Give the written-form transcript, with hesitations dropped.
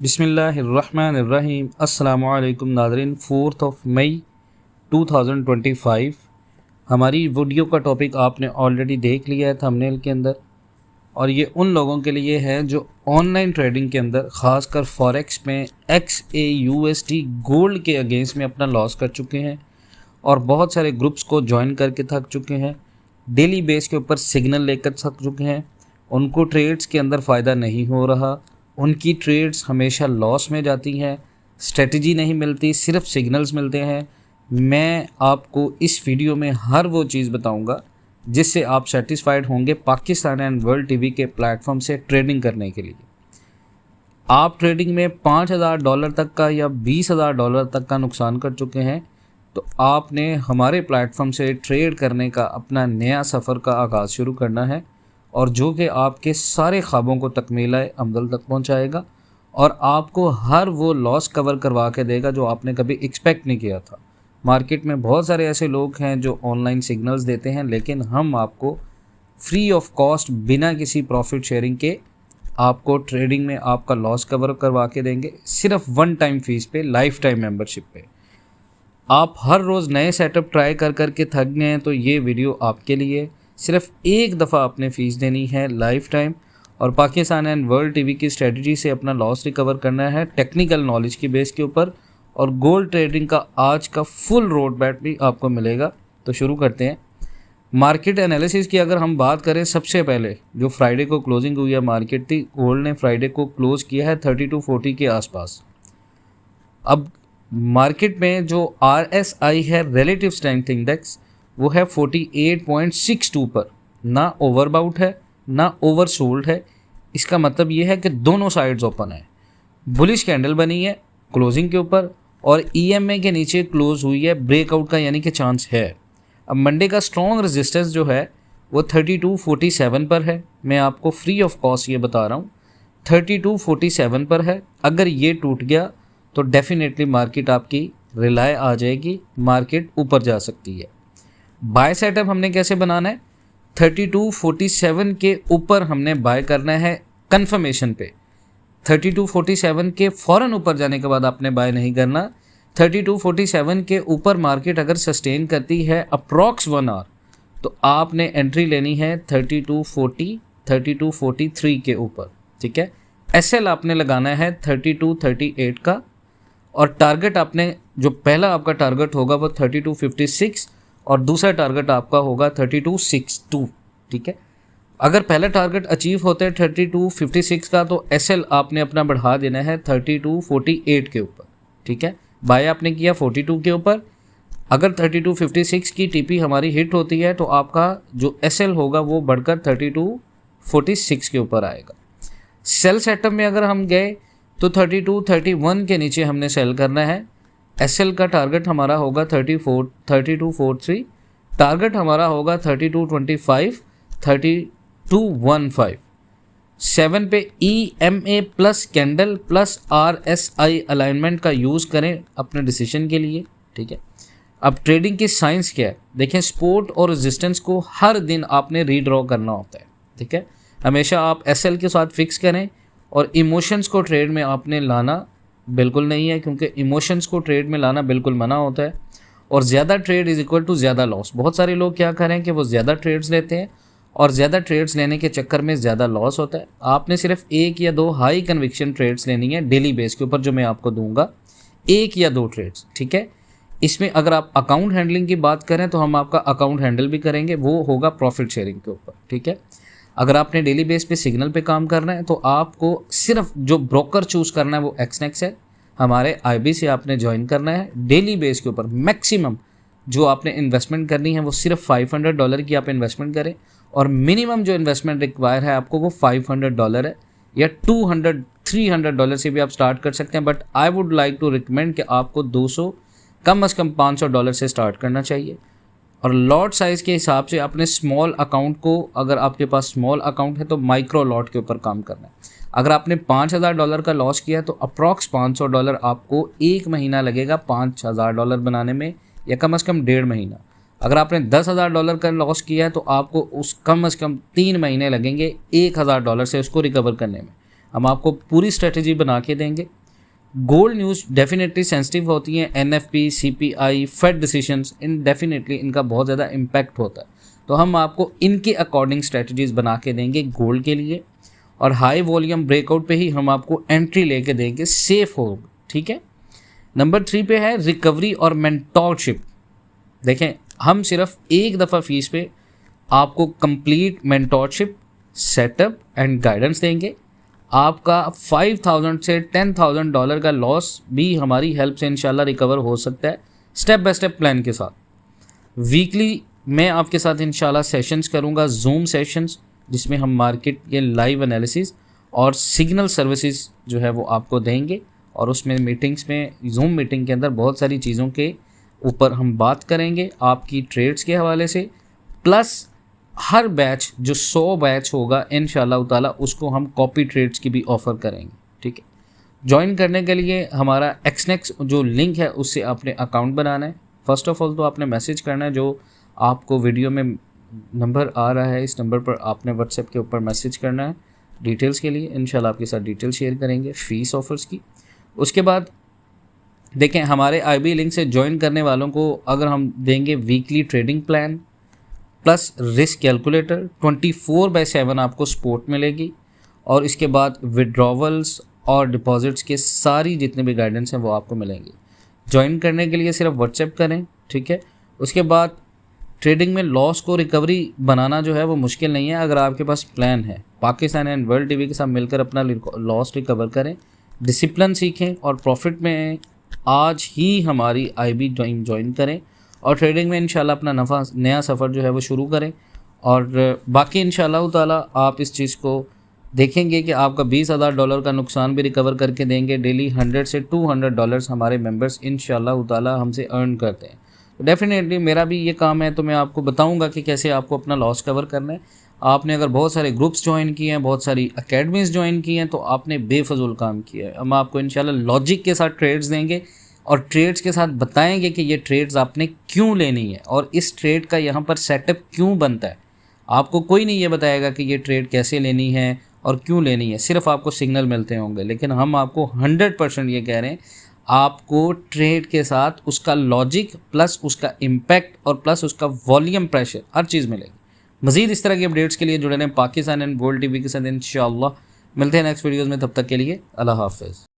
बिस्मिल्लाहिर्रहमानिर्रहीम। अस्सलामुअलैकुम नाज़रीन। 4 मई 2025 हमारी वीडियो का टॉपिक आपने ऑलरेडी देख लिया है थंबनेल के अंदर, और ये उन लोगों के लिए है जो ऑनलाइन ट्रेडिंग के अंदर ख़ासकर फॉरेक्स में XAUSD गोल्ड के अगेंस्ट में अपना लॉस कर चुके हैं और बहुत सारे ग्रुप्स को ज्वाइन करके थक चुके हैं, डेली बेस के ऊपर सिग्नल लेकर थक चुके हैं। उनको ट्रेड्स के अंदर फ़ायदा नहीं हो रहा, उनकी ट्रेड्स हमेशा लॉस में जाती हैं, स्ट्रेटजी नहीं मिलती, सिर्फ सिग्नल्स मिलते हैं। मैं आपको इस वीडियो में हर वो चीज़ बताऊंगा जिससे आप सेटिस्फाइड होंगे पाकिस्तान एंड वर्ल्ड टीवी के प्लेटफॉर्म से ट्रेडिंग करने के लिए। आप ट्रेडिंग में $5,000 तक का या $20,000 तक का नुकसान कर चुके हैं, तो आपने हमारे प्लेटफॉर्म से ट्रेड करने का अपना नया सफ़र का आगाज़ शुरू करना है, और जो कि आपके सारे ख्वाबों को तकमीला अमल तक पहुंचाएगा और आपको हर वो लॉस कवर करवा के देगा जो आपने कभी एक्सपेक्ट नहीं किया था। मार्केट में बहुत सारे ऐसे लोग हैं जो ऑनलाइन सिग्नल्स देते हैं, लेकिन हम आपको फ्री ऑफ कॉस्ट बिना किसी प्रॉफिट शेयरिंग के आपको ट्रेडिंग में आपका लॉस कवर करवा के देंगे, सिर्फ वन टाइम फीस पे, लाइफ टाइम मेंबरशिप पे। आप हर रोज़ नए सेटअप ट्राई कर के थक गए हैं तो ये वीडियो आपके लिए। सिर्फ एक दफ़ा आपने फ़ीस देनी है लाइफ टाइम, और पाकिस्तान एंड वर्ल्ड टीवी की स्ट्रेटजी से अपना लॉस रिकवर करना है टेक्निकल नॉलेज की बेस के ऊपर, और गोल्ड ट्रेडिंग का आज का फुल रोड मैप भी आपको मिलेगा। तो शुरू करते हैं। मार्केट एनालिसिस की अगर हम बात करें, सबसे पहले जो फ्राइडे को क्लोजिंग हुई है मार्केट थी, गोल्ड ने फ्राइडे को क्लोज़ किया है 3240 के आसपास। अब मार्केट में जो RSI है, रिलेटिव स्ट्रेंथ इंडेक्स, वो है 48.62 पर। ना ओवरबाउट है ना ओवरसोल्ड है। इसका मतलब ये है कि दोनों साइड्स ओपन है। बुलिश कैंडल बनी है क्लोजिंग के ऊपर और EMA के नीचे क्लोज हुई है, ब्रेकआउट का यानी कि चांस है। अब मंडे का स्ट्रॉन्ग रेजिस्टेंस जो है वो 3247 पर है। मैं आपको फ्री ऑफ कॉस्ट ये बता रहा हूँ, 3247 पर है। अगर ये टूट गया तो डेफिनेटली मार्केट आपकी रिलाय आ जाएगी, मार्केट ऊपर जा सकती है। बाय सेटअप हमने कैसे बनाना है, 3247 के ऊपर हमने बाय करना है कंफर्मेशन पे। 3247 के फ़ौरन ऊपर जाने के बाद आपने बाय नहीं करना। 3247 के ऊपर मार्केट अगर सस्टेन करती है अप्रॉक्स 1 आवर, तो आपने एंट्री लेनी है 3240 3243 के ऊपर, ठीक है। SL आपने लगाना है 3238 का, और टारगेट आपने, जो पहला आपका टारगेट होगा वो 3256 और दूसरा टारगेट आपका होगा 3262, ठीक है। अगर पहला टारगेट अचीव होता है 3256 का, तो SL आपने अपना बढ़ा देना है 3248 के ऊपर, ठीक है। बाय आपने किया 42 के ऊपर। अगर 3256 की TP हमारी हिट होती है तो आपका जो SL होगा वो बढ़कर 3246 के ऊपर आएगा। सेल सेटअप में अगर हम गए तो 3231 के नीचे हमने सेल करना है। SL का टारगेट हमारा होगा 3243, टारगेट हमारा होगा 3225 3215। 7 पे EMA plus candle plus RSI alignment का यूज़ करें अपने डिसीजन के लिए, ठीक है। अब ट्रेडिंग की साइंस क्या है, देखें, सपोर्ट और रेजिस्टेंस को हर दिन आपने रीड्रॉ करना होता है, ठीक है। हमेशा आप SL के साथ फिक्स करें, और इमोशंस को ट्रेड में आपने लाना बिल्कुल नहीं है, क्योंकि इमोशंस को ट्रेड में लाना बिल्कुल मना होता है। और ज़्यादा ट्रेड इज़ इक्वल टू ज़्यादा लॉस। बहुत सारे लोग क्या करें कि वो ज़्यादा ट्रेड्स लेते हैं और ज़्यादा ट्रेड्स लेने के चक्कर में ज़्यादा लॉस होता है। आपने सिर्फ 1 या 2 हाई कन्विक्शन ट्रेड्स लेनी है डेली बेस के ऊपर, जो मैं आपको दूंगा, 1 या 2 ट्रेड्स, ठीक है। इसमें अगर आप अकाउंट हैंडलिंग की बात करें तो हम आपका अकाउंट हैंडल भी करेंगे, वो होगा प्रॉफिट शेयरिंग के ऊपर, ठीक है। अगर आपने डेली बेस पे सिग्नल पे काम करना है तो आपको सिर्फ जो ब्रोकर चूज़ करना है वो XNEX है। हमारे IB से आपने ज्वाइन करना है। डेली बेस के ऊपर मैक्सिमम जो आपने इन्वेस्टमेंट करनी है वो सिर्फ $500 की आप इन्वेस्टमेंट करें, और मिनिमम जो इन्वेस्टमेंट रिक्वायर है आपको वो $500 है, या $200-300 से भी आप स्टार्ट कर सकते हैं। But I would like to recommend कि आपको 200 कम अज़ कम $500 से स्टार्ट करना चाहिए। और लॉट साइज़ के हिसाब से अपने स्मॉल अकाउंट को, अगर आपके पास स्मॉल अकाउंट है तो माइक्रो लॉट के ऊपर काम करना है। अगर आपने $5000 का लॉस किया तो अप्रॉक्स $500 आपको 1 महीना लगेगा $5000 बनाने में, या कम से कम 1.5 महीना। अगर आपने $10,000 का लॉस किया है तो आपको उस कम से कम 3 महीने लगेंगे $1000 से उसको रिकवर करने में। हम आपको पूरी स्ट्रेटजी बना के देंगे। गोल्ड न्यूज़ डेफिनेटली सेंसिटिव होती हैं, NFP, CPI, फेड डिसीजंस, इन डेफिनेटली इनका बहुत ज़्यादा इम्पैक्ट होता है, तो हम आपको इनके अकॉर्डिंग स्ट्रेटजीज बना के देंगे गोल्ड के लिए। और हाई वॉल्यूम ब्रेकआउट पे ही हम आपको एंट्री लेके देंगे, सेफ हो, ठीक है। नंबर 3 पे है रिकवरी और मेंटोरशिप। देखें, हम सिर्फ एक दफ़ा फीस पे आपको complete mentorship, setup and guidance देंगे। आपका 5,000 से $10,000 का लॉस भी हमारी हेल्प से इंशाल्लाह रिकवर हो सकता है, स्टेप बाय स्टेप प्लान के साथ। वीकली मैं आपके साथ इंशाल्लाह सेशंस करूंगा, जूम सेशंस, जिसमें हम मार्केट के लाइव एनालिसिस और सिग्नल सर्विसेज जो है वो आपको देंगे। और उसमें मीटिंग्स में, जूम मीटिंग के अंदर बहुत सारी चीज़ों के ऊपर हम बात करेंगे आपकी ट्रेड्स के हवाले से। प्लस हर बैच जो 100 बैच होगा इंशाल्लाह ताला, उसको हम कॉपी ट्रेड्स की भी ऑफ़र करेंगे, ठीक है। ज्वाइन करने के लिए हमारा एक्सनेक्स जो लिंक है उससे आपने अकाउंट बनाना है। फर्स्ट ऑफ ऑल तो आपने मैसेज करना है, जो आपको वीडियो में नंबर आ रहा है, इस नंबर पर आपने व्हाट्सएप के ऊपर मैसेज करना है डिटेल्स के लिए। इंशाल्लाह आपके साथ डिटेल शेयर करेंगे फ़ीस ऑफ़र्स की। उसके बाद देखें, हमारे IB लिंक से ज्वाइन करने वालों को अगर हम देंगे weekly trading plan plus risk calculator, 24/7 आपको सपोर्ट मिलेगी। और इसके बाद विड्रॉवल्स और डिपॉजिट्स के सारी जितने भी गाइडेंस हैं वो आपको मिलेंगे। ज्वाइन करने के लिए सिर्फ व्हाट्सएप करें, ठीक है। उसके बाद ट्रेडिंग में लॉस को रिकवरी बनाना जो है वो मुश्किल नहीं है, अगर आपके पास प्लान है। पाकिस्तान एंड वर्ल्ड टीवी के साथ मिलकर अपना लॉस रिकवर करें, डिसिप्लिन सीखें और प्रॉफिट में आज ही हमारी IB ज्वाइन करें और ट्रेडिंग में इंशाल्लाह अपना नया सफ़र जो है वो शुरू करें। और बाकी इंशाल्लाह ताला आप इस चीज़ को देखेंगे कि आपका $20,000 का नुकसान भी रिकवर करके देंगे। डेली $100 से $200 हमारे मेंबर्स इंशाल्लाह ताला हमसे अर्न करते हैं। तो डेफिनेटली मेरा भी ये काम है, तो मैं आपको बताऊंगा कि कैसे आपको अपना लॉस कवर करना है। आपने अगर बहुत सारे ग्रुप्स ज्वाइन किए हैं, बहुत सारी अकेडमीज़ ज्वाइन की हैं, तो आपने बेफजूल काम किया है। हम आपको इंशाल्लाह लॉजिक के साथ ट्रेड्स देंगे और ट्रेड्स के साथ बताएंगे कि ये ट्रेड्स आपने क्यों लेनी है और इस ट्रेड का यहाँ पर सेटअप क्यों बनता है। आपको कोई नहीं ये बताएगा कि ये ट्रेड कैसे लेनी है और क्यों लेनी है, सिर्फ आपको सिग्नल मिलते होंगे। लेकिन हम आपको 100% ये कह रहे हैं, आपको ट्रेड के साथ उसका लॉजिक प्लस उसका इम्पैक्ट और प्लस उसका वॉल्यूम प्रेशर हर चीज़ मिलेगी। मज़ीद इस तरह की अपडेट्स के लिए जुड़े रहें पाकिस्तान एंड वर्ल्ड टीवी के साथ। इंशाअल्लाह मिलते हैं नेक्स्ट वीडियोज़ में, तब तक के लिए अल्लाह हाफ़िज़।